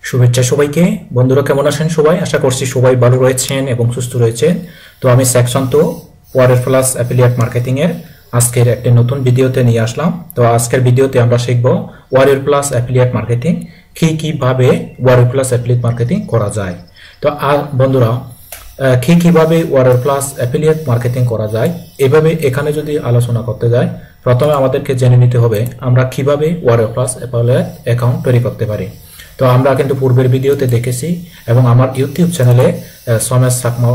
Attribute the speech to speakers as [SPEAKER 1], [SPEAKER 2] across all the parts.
[SPEAKER 1] শুভেচ্ছা সবাইকে। বন্ধুরা কেমন আছেন সবাই? আশা করছি সবাই ভালো রয়েছেন এবং সুস্থ রয়েছেন। তো আমি সেকশন্ত ওয়ারের প্লাস অ্যাফিলিয়েট মার্কেটিং এর আজকের একটা নতুন ভিডিওতে নিয়ে আসলাম। তো আজকের ভিডিওতে আমরা শিখব ওয়ারের প্লাস অ্যাফিলিয়েট মার্কেটিং কিভাবে ওয়ারের প্লাস অ্যাফিলিয়েট মার্কেটিং করা যায়। তো বন্ধুরা কিভাবে ওয়ারের প্লাস অ্যাফিলিয়েট মার্কেটিং করা যায় এভাবে এখানে যদি আলোচনা করতে যাই, প্রথমে আমাদেরকে জেনে নিতে হবে আমরা কিভাবে ওয়ারের প্লাস অ্যাফিলিয়েট অ্যাকাউন্ট তৈরি করতে পারি। তো আমরা কিন্তু পূর্বের ভিডিওতে দেখেছি এবং আমার ইউটিউব চ্যানেলে সমেশ সাকমা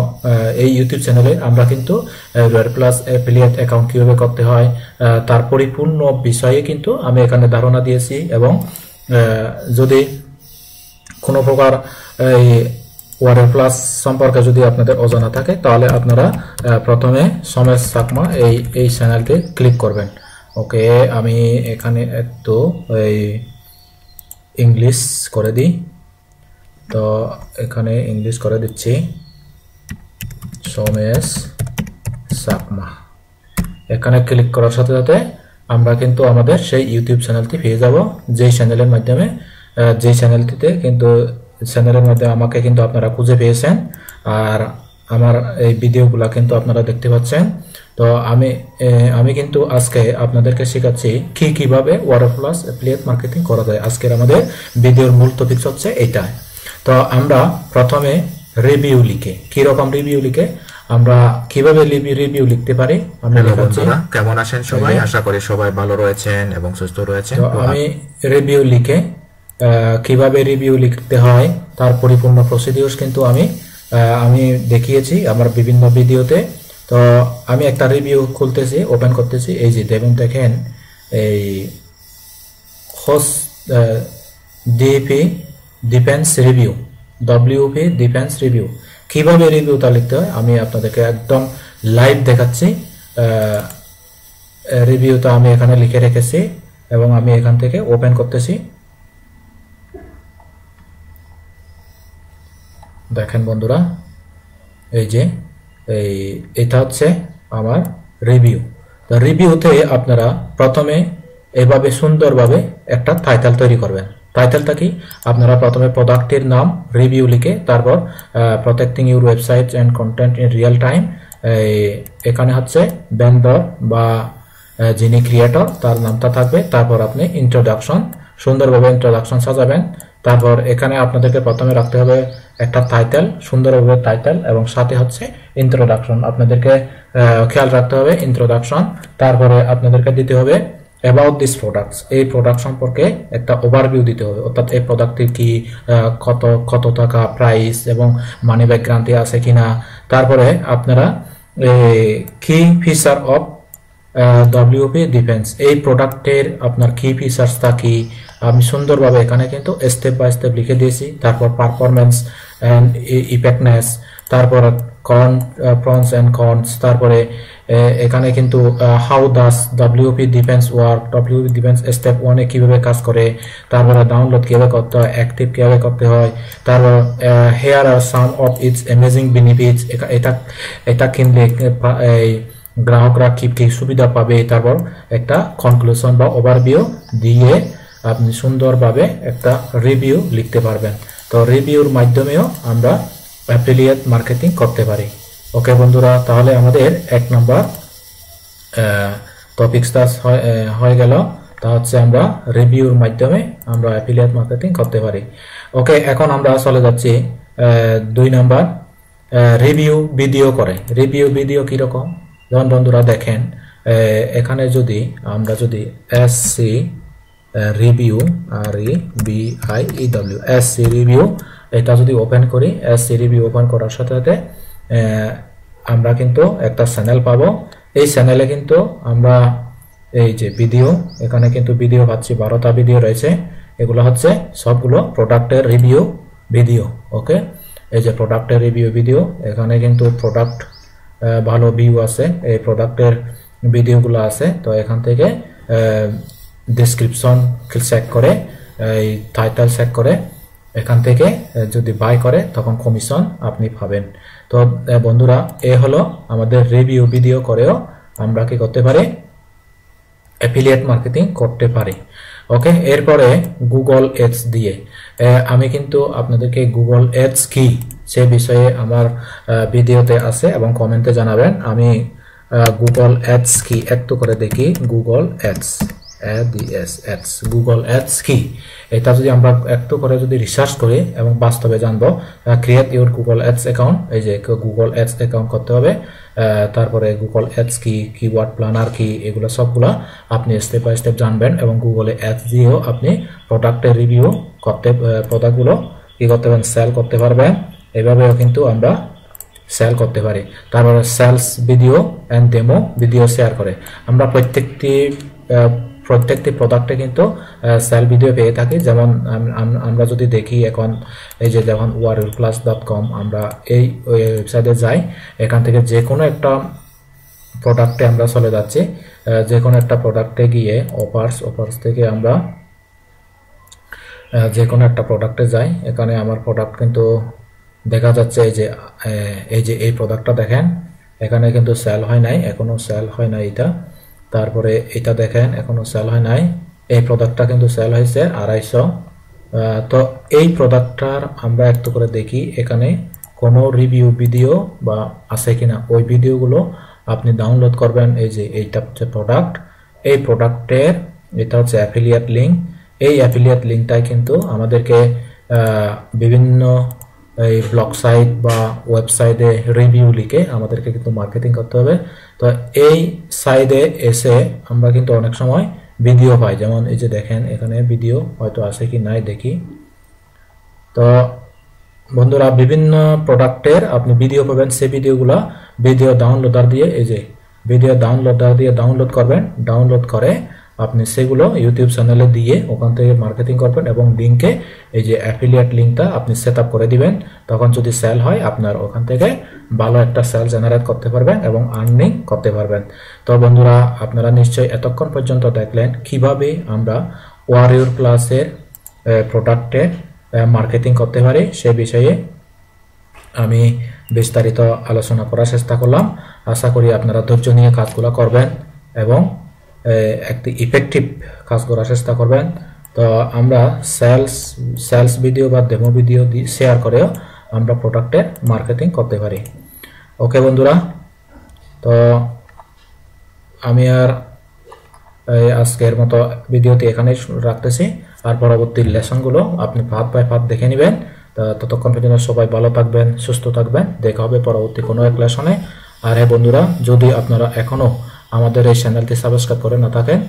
[SPEAKER 1] এই ইউটিউব চ্যানেলে আমরা কিন্তু ওয়ারের প্লাস অ্যাফিলিয়েট অ্যাকাউন্ট কিভাবে করতে হয় তার পরিপূর্ণ বিষয়ে কিন্তু আমি এখানে ধারণা দিয়েছি। এবং যদি কোনো প্রকার এই ওয়ারের প্লাস সম্পর্কে যদি আপনাদের অজানা থাকে তাহলে আপনারা প্রথমে সমেশ সাকমা এই চ্যানেলটি ক্লিক করবেন। ওকে, আমি এখানে একটু এই ইংলিশ করে দিই। তো এখানে ইংলিশ করে দিচ্ছি সমেশ সাকমা। এখানে ক্লিক করার সাথে সাথে আমরা কিন্তু আমাদের সেই ইউটিউব চ্যানেলটি পেয়ে যাব, যেই চ্যানেলের মাধ্যমে চ্যানেলের মধ্যে আমাকে কিন্তু আপনারা খুঁজে পেয়েছেন আর আমার এই ভিডিওগুলো কিন্তু আপনারা দেখতে পাচ্ছেন। তো আমি কিন্তু আজকে আপনাদেরকে শেখাচ্ছি কিভাবে ওয়ারের প্লাস অ্যাফিলিয়েট মার্কেটিং করা যায়। আজকের আমাদের ভিডিওর মূল টপিক হচ্ছে এইটা। তো আমরা প্রথমে রিভিউ লিখে, কিরকম রিভিউ লিখে আমরা কিভাবে রিভিউ লিখতে পারি আমি দেখাচ্ছি।
[SPEAKER 2] কেমন আছেন সবাই? আশা করি সবাই ভালো রয়েছেন এবং সুস্থ রয়েছেন।
[SPEAKER 1] তো আমি রিভিউ লিখে কিভাবে রিভিউ লিখতে হয় তার পরিপূর্ণ প্রসিডিউরস কিন্তু আমি দেখিয়েছি আমার বিভিন্ন ভিডিওতে। তো আমি একটা রিভিউ খুলতেছি, ওপেন করতেছি। এই যে দেখেন এই host DP defence review, WP defence review, কিভাবে রিভিউটা লিখতে হয় আমি আপনাদেরকে একদম লাইভ দেখাচ্ছি। রিভিউটা আমি এখানে লিখে রেখেছি এবং আমি এখান থেকে ওপেন করতেছি। দেখেন বন্ধুরা, এই যে এটা হচ্ছে আমার রিভিউ। তো রিভিউতে আপনারা প্রথমে এভাবে সুন্দরভাবে একটা টাইটেল তৈরি করবেন। টাইটেলটা কি? আপনারা প্রথমে প্রোডাক্টের নাম রিভিউ লিখে, তারপর protecting your website and contained in real time, এখানে হচ্ছে ভেন্ডর বা যিনি ক্রিয়েটর তার নামটা থাকবে। তারপর আপনি ইন্ট্রোডাকশন, সুন্দরভাবে ইন্ট্রোডাকশন সাজাবেন। তারপর এখানে আপনাদেরকে প্রথমে রাখতে হবে একটা টাইটেল, সুন্দরভাবে টাইটেল এবং সাথে হচ্ছে ইন্ট্রোডাকশন। আপনাদেরকে খেয়াল রাখতে হবে ইন্ট্রোডাকশন। তারপরে আপনাদেরকে দিতে হবে অ্যাবাউট দিস প্রোডাক্টস, এই প্রোডাক্ট সম্পর্কে একটা ওভারভিউ দিতে হবে, অর্থাৎ এই প্রোডাক্টটির কি কত টাকা প্রাইস এবং মানি ব্যাক গ্যারান্টি আছে কিনা। তারপরে আপনারা কি ফিচার অফ ডব্লিউপি ডিফেন্স, এই প্রোডাক্টের আপনার কি ফিচার্সটা কি আমি সুন্দরভাবে এখানে কিন্তু স্টেপ বাই স্টেপ লিখে দিয়েছি। তারপর পারফরমেন্স অ্যান্ড ইফেক্টনেস, তারপর প্রনস অ্যান্ড কনস, তারপরে এখানে কিন্তু how does WP defence work, WP defence step 1-এ কীভাবে কাজ করে, তারপরে ডাউনলোড কীভাবে করতে হয়, অ্যাক্টিভ কীভাবে করতে হয়, তারপর here are some of its amazing benefits, এটা কিনলে এই গ্রাহকরা কি সুবিধা পাবে। তারপর একটা কনক্লুশন বা ওভারভিউ দিয়ে আপনি সুন্দরভাবে একটা রিভিউ লিখতে পারবেন। তো রিভিউর মাধ্যমেও আমরা অ্যাফিলিয়েট মার্কেটিং করতে পারি। ওকে বন্ধুরা, তাহলে আমাদের 1 নম্বর টপিকসটা হয়ে গেল। তা হচ্ছে আমরা রিভিউর মাধ্যমে আমরা অ্যাফিলিয়েট মার্কেটিং করতে পারি। ওকে, এখন আমরা চলে যাচ্ছি 2 নম্বর, রিভিউ ভিডিও করে। রিভিউ ভিডিও কীরকম? যেমন বন্ধুরা দেখেন এখানে আমরা যদি SC review REVIEW SC review এটা যদি ওপেন করি, এসসি রিভিউ ওপেন করার সাথে সাথে আমরা কিন্তু একটা চ্যানেল পাবো। এই চ্যানেলে কিন্তু আমরা এই যে ভিডিও, এখানে কিন্তু ভিডিও পাচ্ছি 12টা ভিডিও রয়েছে। এগুলো হচ্ছে সবগুলো প্রোডাক্টের রিভিউ ভিডিও। ওকে, এই যে প্রোডাক্টের রিভিউ ভিডিও, এখানে কিন্তু প্রোডাক্ট ভালো ভিউ আছে, এই প্রোডাক্টের ভিডিওগুলো আছে। তো এখান থেকে ডেসক্রিপশন চেক করে, এই টাইটেল চেক করে এখান থেকে যদি বাই করে তখন কমিশন আপনি পাবেন। তো বন্ধুরা, এ হলো আমাদের রিভিউ ভিডিও করেও আমরা কি করতে পারি, অ্যাফিলিয়েট মার্কেটিং করতে পারি। ওকে, এরপরে গুগল এডস দিয়ে, আমি কিন্তু আপনাদেরকে গুগল অ্যাডস কি সে বিষয়ে আমার ভিডিওতে আছে এবং কমেন্টে জানাবেন। আমি গুগল অ্যাডস কি একটু করে দেখি। গুগল অ্যাডস গুগল অ্যাডস কি, এটা যদি আমরা একটু করে যদি রিসার্চ করি এবং বাস্তবে জানবো, create your Google ads account, এই যে গুগল অ্যাডস অ্যাকাউন্ট করতে হবে। তারপরে গুগল অ্যাডস কি, কিওয়ার্ড প্ল্যানার কি, এগুলো সবগুলো আপনি স্টেপ বাই স্টেপ জানবেন এবং গুগলে অ্যাডস দিয়েও আপনি প্রোডাক্টের রিভিউ করতে, প্রোডাক্টগুলো কি করতে পারেন, সেল করতে পারবেন। এভাবেও কিন্তু আমরা সেল করতে পারি। তারপরে sales video and demo video share করে আমরা প্রত্যেকটি প্রোডাক্টে কিন্তু সেল ভিডিও পেয়ে থাকি। যেমন আমরা যদি দেখি এখন এই যে যেমন warriorplus.com, আমরা এই ওয়েবসাইটে যাই, এখান থেকে যে কোনো একটা প্রোডাক্টে আমরা চলে যাচ্ছি, যে কোনো একটা প্রোডাক্টে গিয়ে অফার্স থেকে আমরা যে কোনো একটা প্রোডাক্টে যাই। এখানে আমার প্রোডাক্ট কিন্তু দেখা যাচ্ছে, এই প্রোডাক্টটা দেখেন, এখানে কিন্তু সেল হয় নাই, এখনো সেল হয় নাই এটা। তারপরে এটা দেখেন, এখনো সেল হয় নাই। এই প্রোডাক্টটা কিন্তু সেল হয়েছে 250। তো এই প্রোডাক্টটার আমরা একটু করে দেখি এখানে কোনো রিভিউ ভিডিও বা আছে কিনা। ওই ভিডিওগুলো আপনি ডাউনলোড করবেন। এই যে এইটা হচ্ছে প্রোডাক্ট, এই প্রোডাক্টের এটা হচ্ছে অ্যাফিলিয়েট লিঙ্ক। এই অ্যাফিলিয়েট লিঙ্কটাই কিন্তু আমাদেরকে বিভিন্ন এই ব্লগ সাইট বা ওয়েবসাইটে রিভিউ লিখে আমাদেরকে কিন্তু মার্কেটিং করতে হবে। তো এই সাইডে এসে আমরা কিন্তু অনেক সময় ভিডিও পাই, যেমন এই যে দেখেন এখানে ভিডিও হয়তো আছে কি নাই দেখি। তো বন্ধুরা, বিভিন্ন প্রোডাক্টের আপনি ভিডিও পাবেন, সেই ভিডিওগুলো ভিডিও ডাউনলোডার দিয়ে, এই যে ভিডিও ডাউনলোডার দিয়ে ডাউনলোড করবেন। ডাউনলোড করে আপনি সেগুলো ইউটিউব চ্যানেলে দিয়ে ওখান থেকে মার্কেটিং করবেন এবং লিঙ্কে এই যে অ্যাফিলিয়েট লিঙ্কটা আপনি সেট আপ করে দিবেন। তখন যদি সেল হয় আপনার ওখান থেকে ভালো একটা সেল জেনারেট করতে পারবেন এবং আর্নিং করতে পারবেন। তো বন্ধুরা, আপনারা নিশ্চয়ই এতক্ষণ পর্যন্ত দেখলেন কিভাবে আমরা ওয়ারিয়র প্লাসের প্রোডাক্টে মার্কেটিং করতে পারি, সে বিষয়ে আমি বিস্তারিত আলোচনা করার চেষ্টা করলাম। আশা করি আপনারা ধৈর্য নিয়ে কাজগুলো করবেন এবং একটি ইফেক্টিভ কাজ করার চেষ্টা করবেন। তো আমরা সেলস ভিডিও বা ডেমো ভিডিও শেয়ার করেও আমরা প্রোডাক্টের মার্কেটিং করতে পারি। ওকে বন্ধুরা, তো আমি আর আজকের মতো ভিডিওটি এখানেই রাখতেছি। আর পরবর্তী লেসনগুলো আপনি পার্ট বাই পার্ট দেখে নেবেন। ততক্ষণ পর্যন্ত সবাই ভালো থাকবেন, সুস্থ থাকবেন। দেখা হবে পরবর্তী কোনো এক লেসনে। আর হ্যাঁ বন্ধুরা, যদি আপনারা এখনো আমাদের এই চ্যানেলটি সাবস্ক্রাইব করে না থাকেন,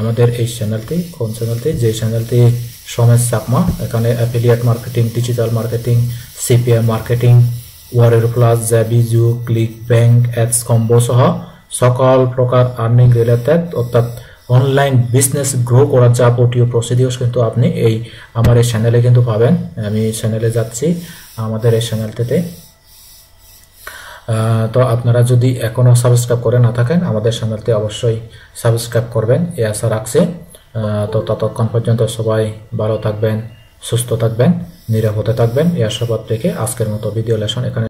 [SPEAKER 1] আমাদের এই চ্যানেলটি, কোন চ্যানেলটি, যে চ্যানেলটি সমেশ চাকমা, এখানে affiliate marketing, digital marketing, CPM marketing, warrior plus, জ্যাবিজু, ক্লিক ব্যাংক, অ্যাডস কম্বো সহ সকল প্রকার আর্নিং রিলেটেড অর্থাৎ অনলাইন বিজনেস গ্রো করার যাবতীয় প্রসিডিওর কিন্তু আপনি আমার এই চ্যানেলে কিন্তু পাবেন। আমি চ্যানেলে যাচ্ছি, আমাদের এই চ্যানেলটিতে। তো আপনারা যদি এখনো সাবস্ক্রাইব করে না থাকেন, আমাদের চ্যানেলটি অবশ্যই সাবস্ক্রাইব করবেন, এই আশা রাখছি। তো ততক্ষণ পর্যন্ত সবাই ভালো থাকবেন, সুস্থ থাকবেন, নিরাপদে থাকবেন, এই আশাবাদ রেখে আজকের মতো ভিডিও লেসন এখানে